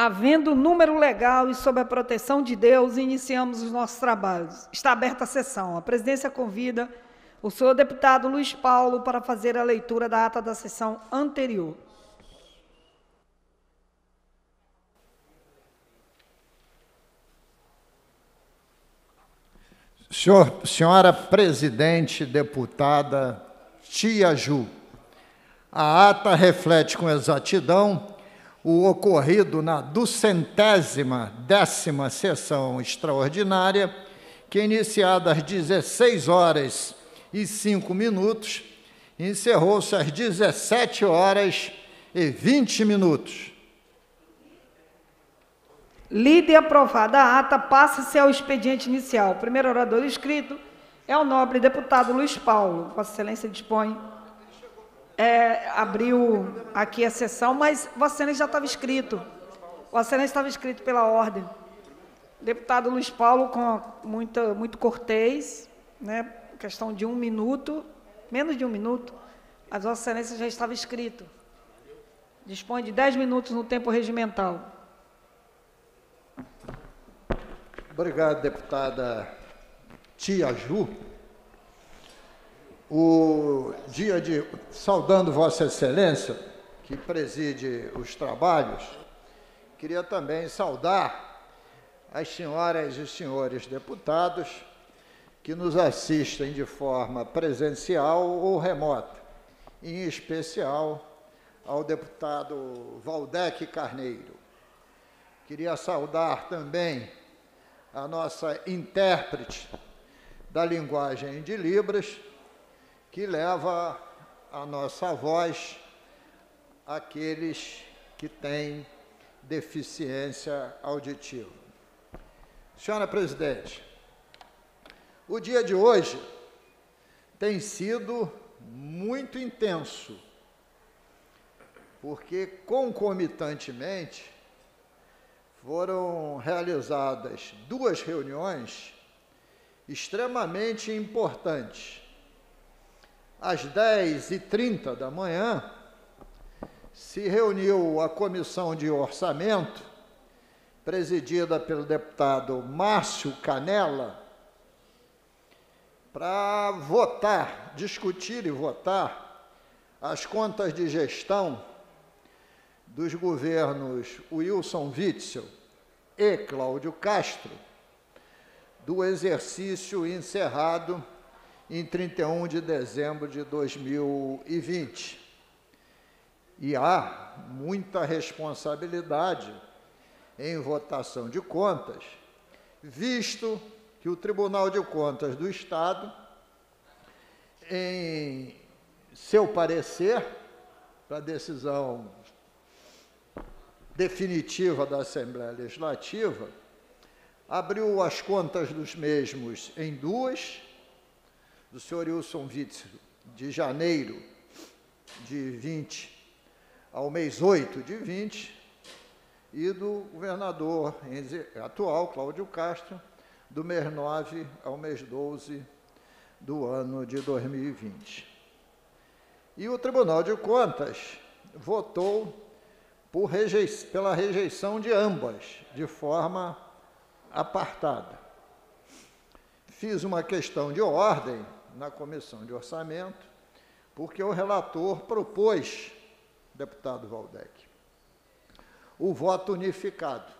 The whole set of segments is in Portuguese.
Havendo número legal e sob a proteção de Deus, iniciamos os nossos trabalhos. Está aberta a sessão. A presidência convida o senhor deputado Luiz Paulo para fazer a leitura da ata da sessão anterior. Senhora presidente, deputada Tia Ju, a ata reflete com exatidão o ocorrido na 210ª sessão extraordinária, que, iniciada às 16h05, encerrou-se às 17h20. Lida e aprovada a ata, passa-se ao expediente inicial. O primeiro orador inscrito é o nobre deputado Luiz Paulo. Vossa Excelência dispõe. Abriu aqui a sessão, mas Vossa Excelência já estava inscrito. Vossa Excelência estava inscrito pela ordem. Deputado Luiz Paulo, muito cortês, né? Questão de 1 minuto, menos de 1 minuto, mas Vossa Excelência já estava inscrito. Dispõe de 10 minutos no tempo regimental. Obrigado, deputada Tia Ju. Saudando Vossa Excelência, que preside os trabalhos, queria também saudar as senhoras e senhores deputados que nos assistem de forma presencial ou remota, em especial ao deputado Valdec Carneiro. Queria saudar também a nossa intérprete da linguagem de Libras, que leva a nossa voz àqueles que têm deficiência auditiva. Senhora presidente, o dia de hoje tem sido muito intenso, porque concomitantemente foram realizadas 2 reuniões extremamente importantes. Às 10h30 da manhã, se reuniu a Comissão de Orçamento, presidida pelo deputado Márcio Canella, para discutir e votar as contas de gestão dos governos Wilson Witzel e Cláudio Castro, do exercício encerrado em 31 de dezembro de 2020. E há muita responsabilidade em votação de contas, visto que o Tribunal de Contas do Estado, em seu parecer, para a decisão definitiva da Assembleia Legislativa, abriu as contas dos mesmos em 2, do senhor Wilson Witzel, de janeiro de 20 ao mês 8 de 20, e do governador atual, Cláudio Castro, do mês 9 ao mês 12 do ano de 2020. E o Tribunal de Contas votou pela rejeição de ambas, de forma apartada. Fiz uma questão de ordem na Comissão de Orçamento, porque o relator propôs, deputado Valdec, o voto unificado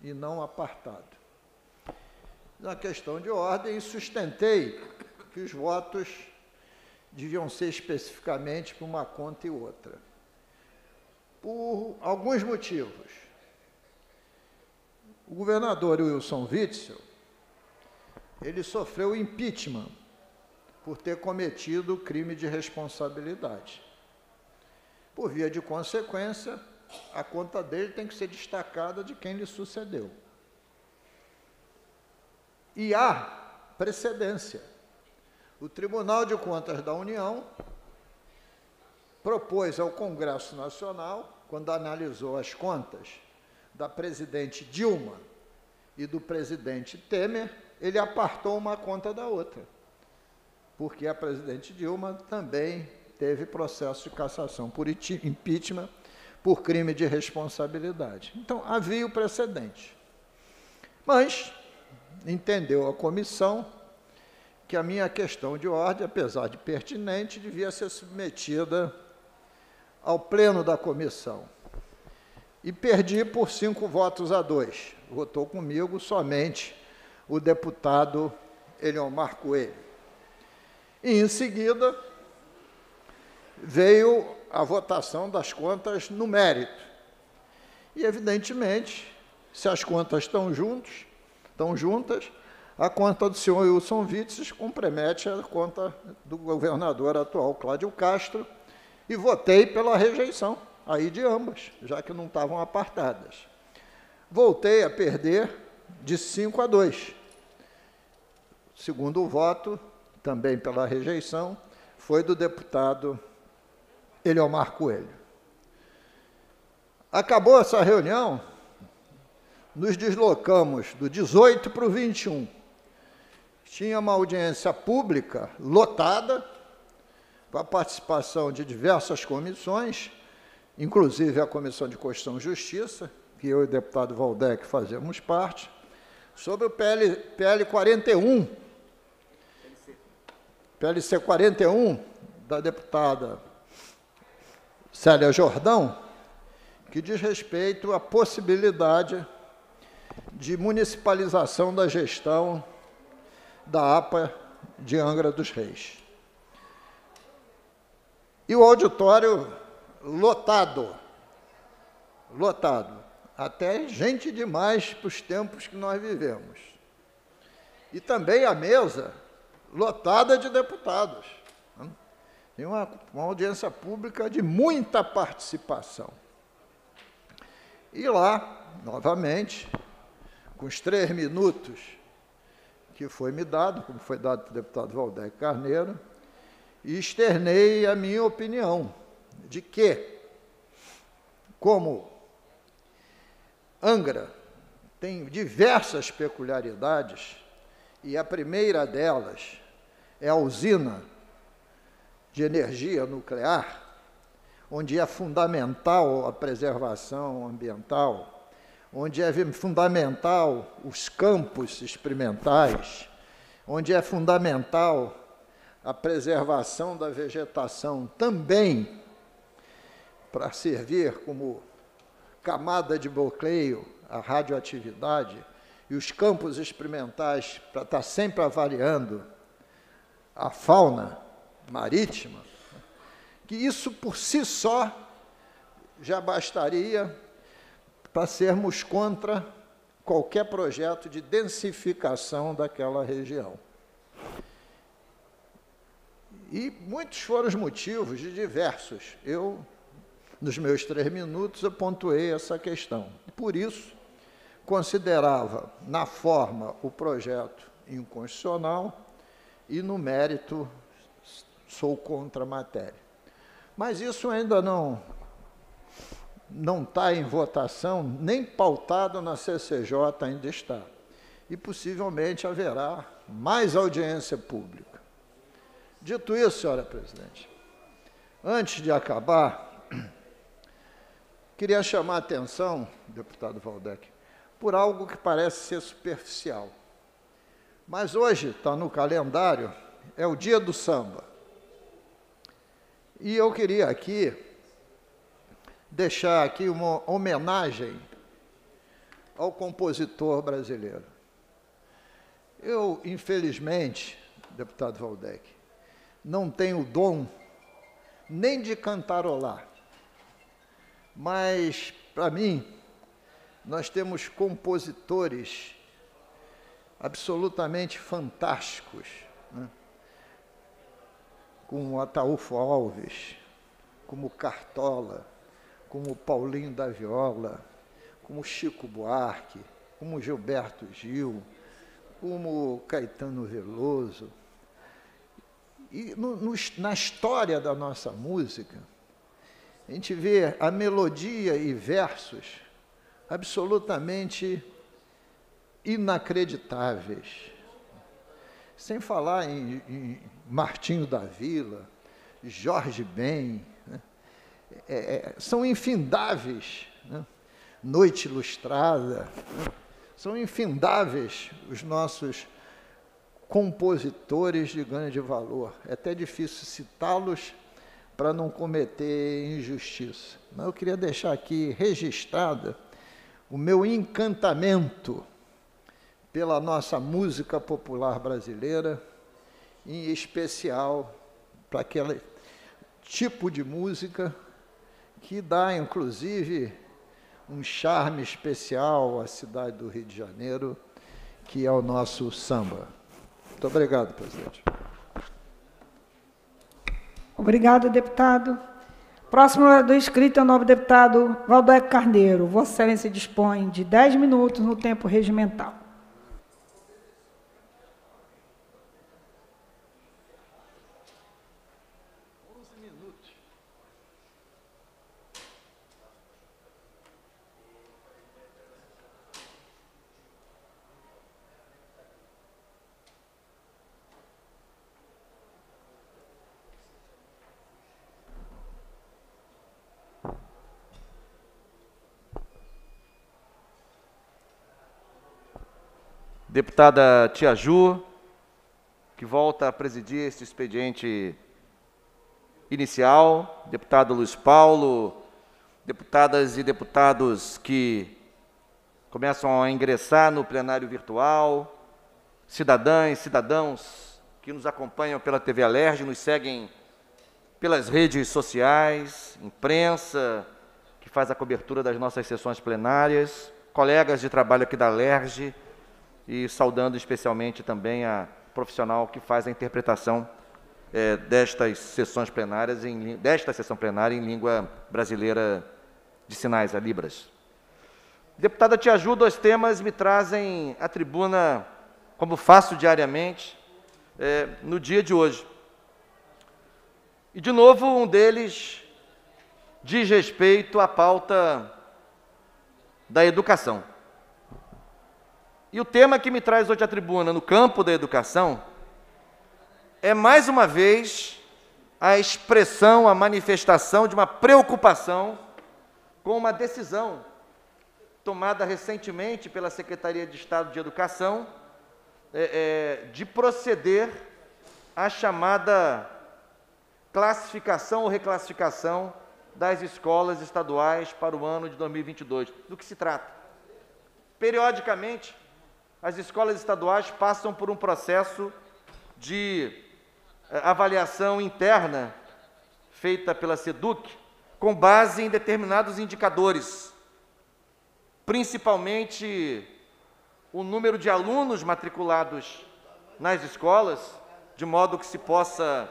e não apartado. Na questão de ordem, sustentei que os votos deviam ser especificamente para uma conta e outra, por alguns motivos. O governador Wilson Witzel, ele sofreu impeachment por ter cometido crime de responsabilidade. Por via de consequência, a conta dele tem que ser destacada de quem lhe sucedeu. E há precedência. O Tribunal de Contas da União propôs ao Congresso Nacional, quando analisou as contas da presidente Dilma e do presidente Temer, ele apartou uma conta da outra, porque a presidente Dilma também teve processo de cassação por impeachment por crime de responsabilidade. Então, havia o precedente. Mas entendeu a comissão que a minha questão de ordem, apesar de pertinente, devia ser submetida ao pleno da comissão. E perdi por 5 votos a 2. Votou comigo somente o deputado Eliomar Coelho. E, em seguida, veio a votação das contas no mérito. E, evidentemente, se as contas estão juntas, a conta do senhor Wilson Witzel compromete a conta do governador atual, Cláudio Castro, e votei pela rejeição, aí de ambas, já que não estavam apartadas. Voltei a perder de 5 a 2. Segundo voto, também pela rejeição, foi do deputado Eliomar Coelho. Acabou essa reunião, nos deslocamos do 18 para o 21. Tinha uma audiência pública lotada, com a participação de diversas comissões, inclusive a Comissão de Constituição e Justiça, que eu e o deputado Waldeck fazemos parte, sobre o PL 41, PLC 41, da deputada Célia Jordão, que diz respeito à possibilidade de municipalização da gestão da APA de Angra dos Reis. E o auditório lotado, até gente demais para os tempos que nós vivemos. E também a mesa lotada de deputados. Tem uma audiência pública de muita participação. E lá, novamente, com os 3 minutos que foi me dado, como foi dado para o deputado Waldeck Carneiro, e externei a minha opinião de que, como Angra tem diversas peculiaridades, e a primeira delas é a usina de energia nuclear, onde é fundamental a preservação ambiental, onde é fundamental os campos experimentais, onde é fundamental a preservação da vegetação também para servir como camada de bloqueio à radioatividade, e os campos experimentais para estar sempre avaliando a fauna marítima, que isso por si só já bastaria para sermos contra qualquer projeto de densificação daquela região. E muitos foram os motivos, de diversos. Eu, nos meus 3 minutos, eu pontuei essa questão. Por isso, considerava, na forma, o projeto inconstitucional e, no mérito, sou contra a matéria. Mas isso ainda não está em votação, nem pautado na CCJ ainda está. E, possivelmente, haverá mais audiência pública. Dito isso, senhora presidente, antes de acabar, queria chamar a atenção, deputado Waldeck, por algo que parece ser superficial. Mas hoje está no calendário, é o Dia do Samba. E eu queria aqui deixar aqui uma homenagem ao compositor brasileiro. Eu, infelizmente, deputado Waldeck, não tenho o dom nem de cantarolar, mas, para mim, nós temos compositores absolutamente fantásticos, né? Como Ataúfo Alves, como Cartola, como Paulinho da Viola, como Chico Buarque, como Gilberto Gil, como Caetano Veloso. E na história da nossa música, a gente vê a melodia e versos absolutamente inacreditáveis. Sem falar em Martinho da Vila, Jorge Ben, né? são infindáveis, né? Noite Ilustrada, né? São infindáveis os nossos compositores de grande valor. É até difícil citá-los para não cometer injustiça. Mas eu queria deixar aqui registrada o meu encantamento pela nossa música popular brasileira, em especial para aquele tipo de música que dá, inclusive, um charme especial à cidade do Rio de Janeiro, que é o nosso samba. Muito obrigado, presidente. Obrigado, deputado. Próximo orador inscrito é o nobre deputado Valdeco Carneiro. Vossa Excelência dispõe de 10 minutos no tempo regimental. Deputada Tia Ju, que volta a presidir este expediente inicial, deputado Luiz Paulo, deputadas e deputados que começam a ingressar no plenário virtual, cidadãs e cidadãos que nos acompanham pela TV Alerj, nos seguem pelas redes sociais, imprensa, que faz a cobertura das nossas sessões plenárias, colegas de trabalho aqui da Alerj, e saudando especialmente também a profissional que faz a interpretação destas sessões plenárias, desta sessão plenária em língua brasileira de sinais, a Libras. Deputada Tia Ju, 2 temas me trazem à tribuna, como faço diariamente, no dia de hoje. E, de novo, um deles diz respeito à pauta da educação. E o tema que me traz hoje à tribuna, no campo da educação, é, mais uma vez, a expressão, a manifestação de uma preocupação com uma decisão tomada recentemente pela Secretaria de Estado de Educação, de proceder à chamada classificação ou reclassificação das escolas estaduais para o ano de 2022. Do que se trata? Periodicamente, as escolas estaduais passam por um processo de avaliação interna feita pela SEDUC com base em determinados indicadores, principalmente o número de alunos matriculados nas escolas, de modo que se possa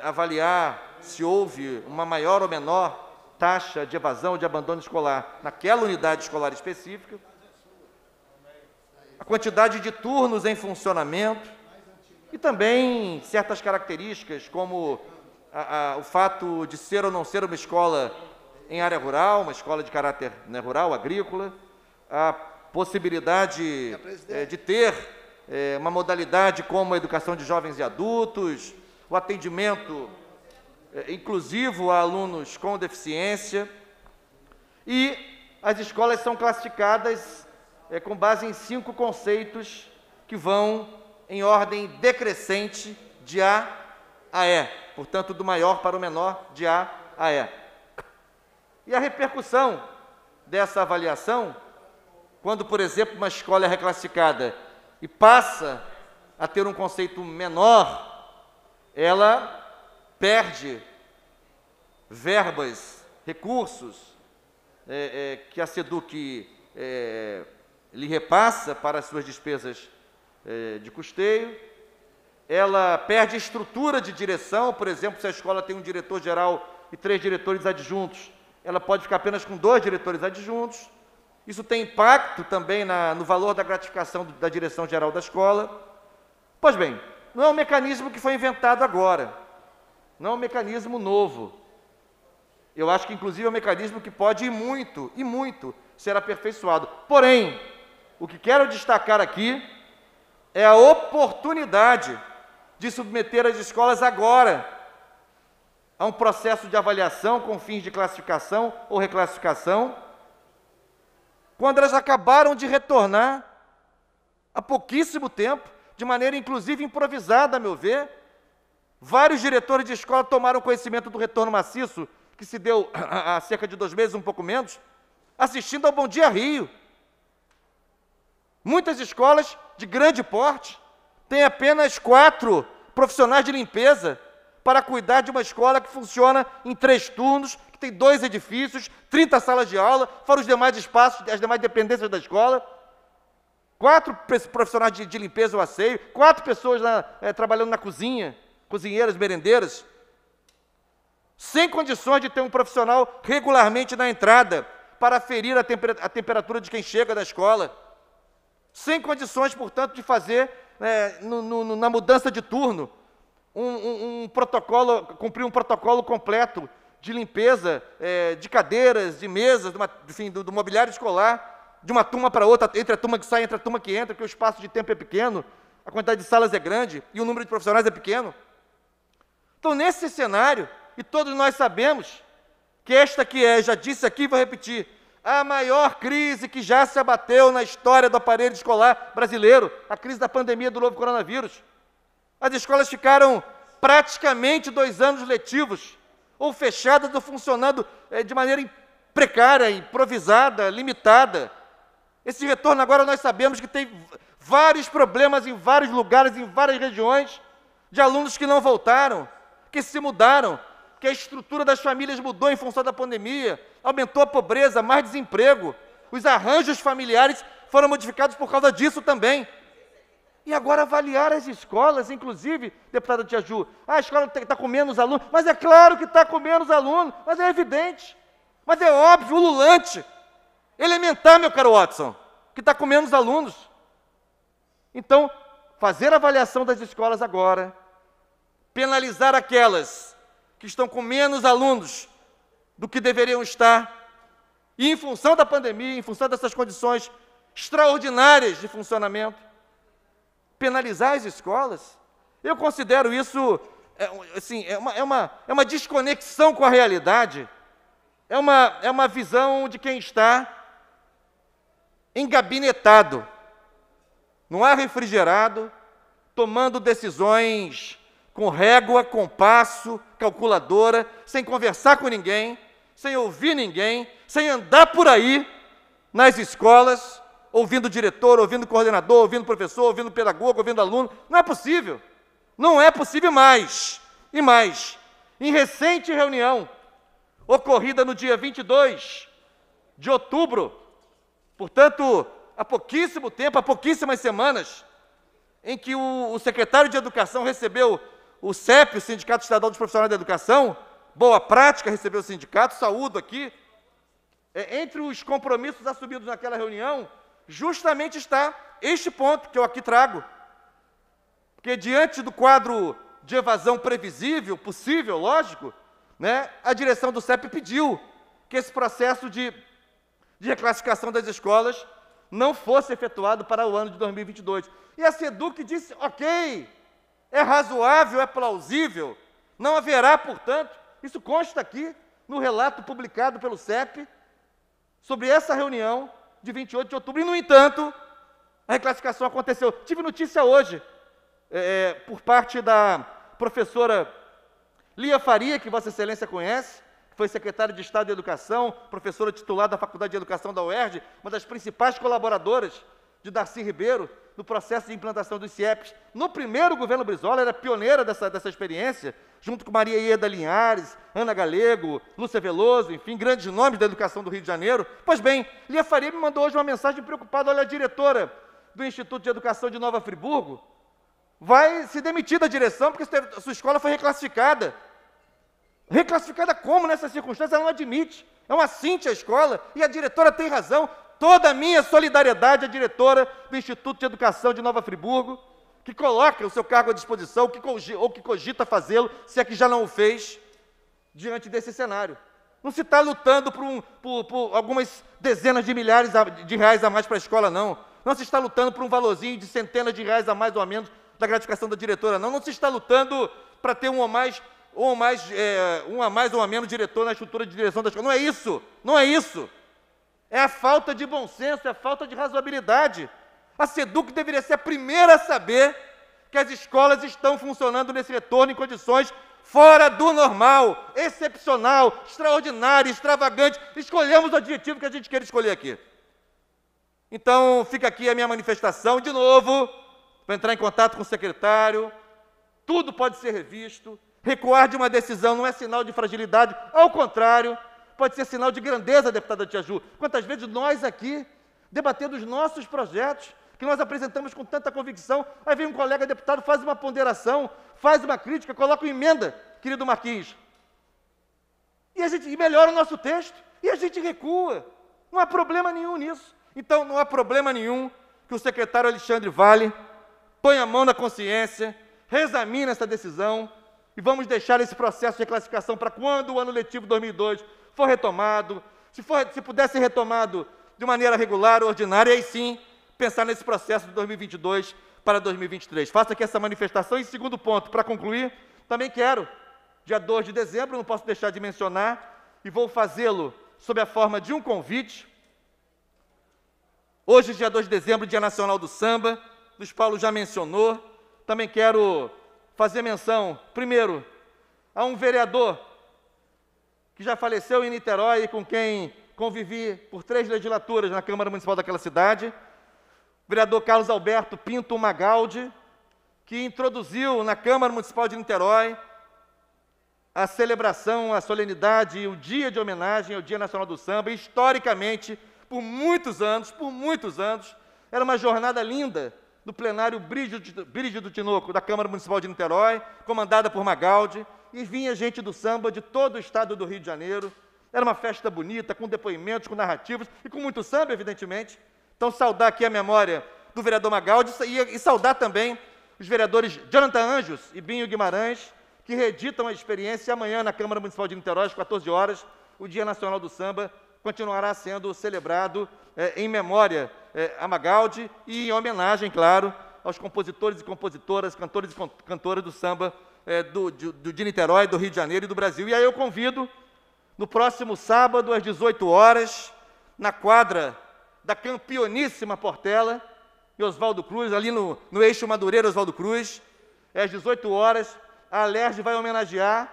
avaliar se houve uma maior ou menor taxa de evasão ou de abandono escolar naquela unidade escolar específica, a quantidade de turnos em funcionamento e também certas características, como o fato de ser ou não ser uma escola em área rural, uma escola de caráter rural, agrícola, a possibilidade de ter uma modalidade como a educação de jovens e adultos, o atendimento inclusivo a alunos com deficiência, e as escolas são classificadas com base em 5 conceitos que vão em ordem decrescente de A a E, portanto, do maior para o menor, de A a E. E a repercussão dessa avaliação, quando, por exemplo, uma escola é reclassificada e passa a ter um conceito menor, ela perde verbas, recursos que a SEDUC lhe repassa para as suas despesas de custeio, ela perde estrutura de direção, por exemplo, se a escola tem um diretor-geral e 3 diretores adjuntos, ela pode ficar apenas com 2 diretores adjuntos. Isso tem impacto também no valor da gratificação da direção-geral da escola. Pois bem, não é um mecanismo que foi inventado agora, não é um mecanismo novo. Eu acho que, inclusive, é um mecanismo que pode e muito ser aperfeiçoado. Porém, o que quero destacar aqui é a oportunidade de submeter as escolas agora a um processo de avaliação com fins de classificação ou reclassificação, quando elas acabaram de retornar há pouquíssimo tempo, de maneira inclusive improvisada, a meu ver. Vários diretores de escola tomaram conhecimento do retorno maciço, que se deu há cerca de 2 meses, um pouco menos, assistindo ao Bom Dia Rio. Muitas escolas de grande porte têm apenas 4 profissionais de limpeza para cuidar de uma escola que funciona em 3 turnos, que tem 2 edifícios, 30 salas de aula, fora os demais espaços, as demais dependências da escola. 4 profissionais de limpeza ou asseio, 4 pessoas trabalhando na cozinha, cozinheiras, merendeiras, sem condições de ter um profissional regularmente na entrada para aferir a temperatura de quem chega da escola, sem condições, portanto, de fazer, na mudança de turno, cumprir um protocolo completo de limpeza de cadeiras, de mesas, do mobiliário escolar, de uma turma para outra, entre a turma que sai, entre a turma que entra, porque o espaço de tempo é pequeno, a quantidade de salas é grande e o número de profissionais é pequeno. Então, nesse cenário, e todos nós sabemos que esta que já disse aqui, vou repetir, a maior crise que já se abateu na história do aparelho escolar brasileiro, a crise da pandemia do novo coronavírus. As escolas ficaram praticamente 2 anos letivos, ou fechadas ou funcionando de maneira precária, improvisada, limitada. Esse retorno agora nós sabemos que tem vários problemas em vários lugares, em várias regiões, de alunos que não voltaram, que se mudaram, que a estrutura das famílias mudou em função da pandemia, aumentou a pobreza, mais desemprego, os arranjos familiares foram modificados por causa disso também. E agora avaliar as escolas, inclusive, deputada Tia Ju, a escola está com menos alunos, mas é claro que está com menos alunos, mas é evidente, mas é óbvio, ululante, elementar, meu caro Watson, que está com menos alunos. Então, fazer a avaliação das escolas agora, penalizar aquelas que estão com menos alunos do que deveriam estar, e em função da pandemia, em função dessas condições extraordinárias de funcionamento, penalizar as escolas, eu considero isso, uma desconexão com a realidade, é uma visão de quem está engabinetado, no ar refrigerado, tomando decisões com régua, compasso, calculadora, sem conversar com ninguém, sem ouvir ninguém, sem andar por aí nas escolas, ouvindo o diretor, ouvindo o coordenador, ouvindo o professor, ouvindo o pedagogo, ouvindo o aluno. Não é possível. Não é possível mais. E mais, em recente reunião, ocorrida no dia 22 de outubro, portanto, há pouquíssimo tempo, há pouquíssimas semanas, em que o secretário de Educação recebeu o CEP, o Sindicato Estadual dos Profissionais da Educação, Boa Prática recebeu o sindicato, saúdo aqui. Entre os compromissos assumidos naquela reunião, justamente está este ponto que eu aqui trago. Porque diante do quadro de evasão previsível, possível, lógico, a direção do CEP pediu que esse processo de reclassificação das escolas não fosse efetuado para o ano de 2022. E a SEDUC disse, ok, é razoável, é plausível, não haverá, portanto, isso consta aqui no relato publicado pelo CEP sobre essa reunião de 28 de outubro. E, no entanto, a reclassificação aconteceu. Tive notícia hoje, por parte da professora Lia Faria, que Vossa Excelência conhece, foi secretária de Estado de Educação, professora titular da Faculdade de Educação da UERJ, uma das principais colaboradoras de Darcy Ribeiro, no processo de implantação dos CIEPs. No primeiro governo Brizola, era pioneira dessa experiência, junto com Maria Ieda Linhares, Ana Galego, Lúcia Veloso, enfim, grandes nomes da educação do Rio de Janeiro. Pois bem, Lia Faria me mandou hoje uma mensagem preocupada, olha, a diretora do Instituto de Educação de Nova Friburgo vai se demitir da direção, porque a sua escola foi reclassificada. Reclassificada como nessas circunstâncias? Ela não admite. É uma assinte à escola, e a diretora tem razão. Toda a minha solidariedade à diretora do Instituto de Educação de Nova Friburgo, que coloca o seu cargo à disposição, ou que cogita fazê-lo, se é que já não o fez, diante desse cenário. Não se está lutando por algumas dezenas de milhares de reais a mais para a escola, não. Não se está lutando por um valorzinho de centenas de reais a mais ou a menos da gratificação da diretora, não. Não se está lutando para ter um ou mais ou mais, um a mais ou a menos diretor na estrutura de direção da escola. Não é isso, não é isso. É a falta de bom senso, é a falta de razoabilidade. A SEDUC deveria ser a primeira a saber que as escolas estão funcionando nesse retorno em condições fora do normal, excepcional, extraordinário, extravagante. Escolhemos o adjetivo que a gente quer escolher aqui. Então, fica aqui a minha manifestação, de novo, para entrar em contato com o secretário. Tudo pode ser revisto. Recuar de uma decisão não é sinal de fragilidade, ao contrário, pode ser sinal de grandeza, deputada Tia Ju. Quantas vezes nós aqui, debatendo os nossos projetos, que nós apresentamos com tanta convicção, aí vem um colega deputado, faz uma ponderação, faz uma crítica, coloca uma emenda, querido Marquinhos, e melhora o nosso texto, e a gente recua. Não há problema nenhum nisso. Então, não há problema nenhum que o secretário Alexandre Vale ponha a mão na consciência, reexamine essa decisão, e vamos deixar esse processo de reclassificação para quando o ano letivo 2002 for retomado, se puder ser retomado de maneira regular, ordinária, e aí sim, pensar nesse processo de 2022 para 2023. Faço aqui essa manifestação. E segundo ponto, para concluir, também quero, dia 2 de dezembro, não posso deixar de mencionar, e vou fazê-lo sob a forma de um convite. Hoje, dia 2 de dezembro, Dia Nacional do Samba, Luiz Paulo já mencionou. Também quero fazer menção, primeiro, a um vereador que já faleceu em Niterói e com quem convivi por 3 legislaturas na Câmara Municipal daquela cidade, o vereador Carlos Alberto Pinto Magaldi, que introduziu na Câmara Municipal de Niterói a celebração, a solenidade e o dia de homenagem ao Dia Nacional do Samba. E, historicamente, por muitos anos, era uma jornada linda do plenário Brígido Tinoco, da Câmara Municipal de Niterói, comandada por Magaldi, e vinha gente do samba de todo o estado do Rio de Janeiro. Era uma festa bonita, com depoimentos, com narrativas e com muito samba, evidentemente. Então, saudar aqui a memória do vereador Magaldi e saudar também os vereadores Jonathan Anjos e Binho Guimarães, que reeditam a experiência. Amanhã, na Câmara Municipal de Niterói, às 14 horas, o Dia Nacional do Samba continuará sendo celebrado em memória a Magaldi e em homenagem, claro, aos compositores e compositoras, cantores e cantoras do samba de Niterói, do Rio de Janeiro e do Brasil. E aí eu convido, no próximo sábado, às 18 horas, na quadra da campeoníssima Portela, e Oswaldo Cruz, ali no eixo Madureira Oswaldo Cruz, às 18 horas, a Alerj vai homenagear,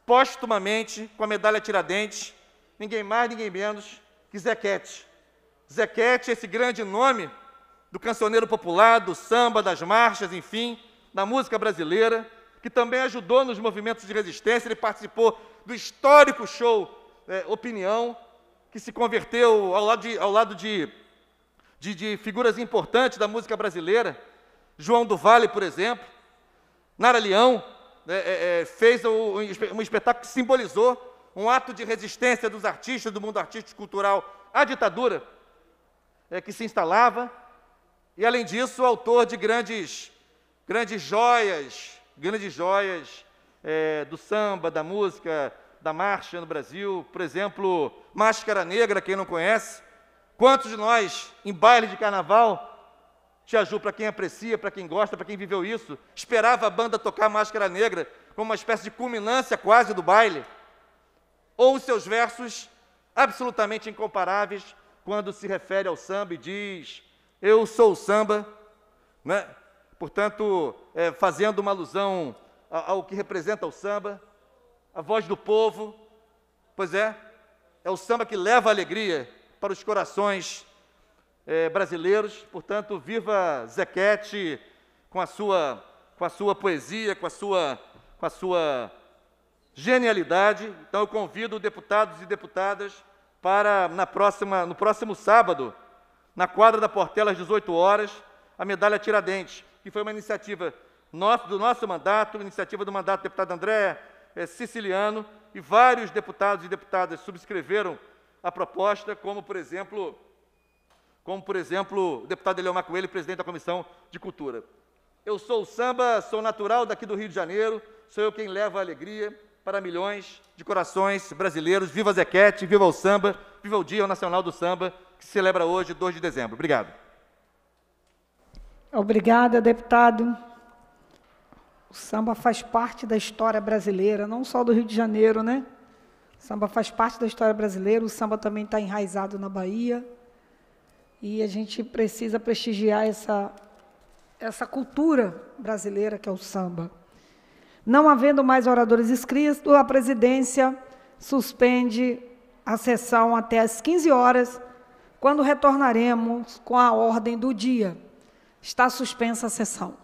póstumamente, com a medalha Tiradentes, ninguém mais, ninguém menos que Zequete. Zequete, esse grande nome do cancioneiro popular, do samba, das marchas, enfim, da música brasileira, que também ajudou nos movimentos de resistência. Ele participou do histórico show Opinião, que se converteu ao lado de figuras importantes da música brasileira. João do Vale, por exemplo. Nara Leão fez um espetáculo que simbolizou um ato de resistência dos artistas, do mundo artístico e cultural, à ditadura que se instalava. E, além disso, autor de grandes joias do samba, da música, da marcha no Brasil. Por exemplo, Máscara Negra, quem não conhece. Quantos de nós, em baile de carnaval, Tia Ju, para quem aprecia, para quem gosta, para quem viveu isso, esperava a banda tocar Máscara Negra como uma espécie de culminância quase do baile? Ou os seus versos absolutamente incomparáveis quando se refere ao samba e diz: eu sou o samba, né? Portanto, fazendo uma alusão ao que representa o samba, a voz do povo. Pois é o samba que leva a alegria para os corações brasileiros. Portanto, viva Zequete com a sua poesia, com a sua genialidade. Então, eu convido deputados e deputadas para, no próximo sábado, na quadra da Portela, às 18 horas, a medalha Tiradentes, que foi uma iniciativa do nosso mandato, iniciativa do mandato do deputado André Siciliano, e vários deputados e deputadas subscreveram a proposta, como, por exemplo, o deputado Eliomar Coelho, presidente da Comissão de Cultura. Eu sou o samba, sou natural daqui do Rio de Janeiro, sou eu quem leva a alegria para milhões de corações brasileiros. Viva Zequete, viva o samba, viva o Dia Nacional do Samba, que se celebra hoje, 2 de dezembro. Obrigado. Obrigada, deputado. O samba faz parte da história brasileira, não só do Rio de Janeiro, né? O samba faz parte da história brasileira, o samba também está enraizado na Bahia. E a gente precisa prestigiar essa cultura brasileira que é o samba. Não havendo mais oradores inscritos, a presidência suspende a sessão até às 15 horas, quando retornaremos com a ordem do dia. Está suspensa a sessão.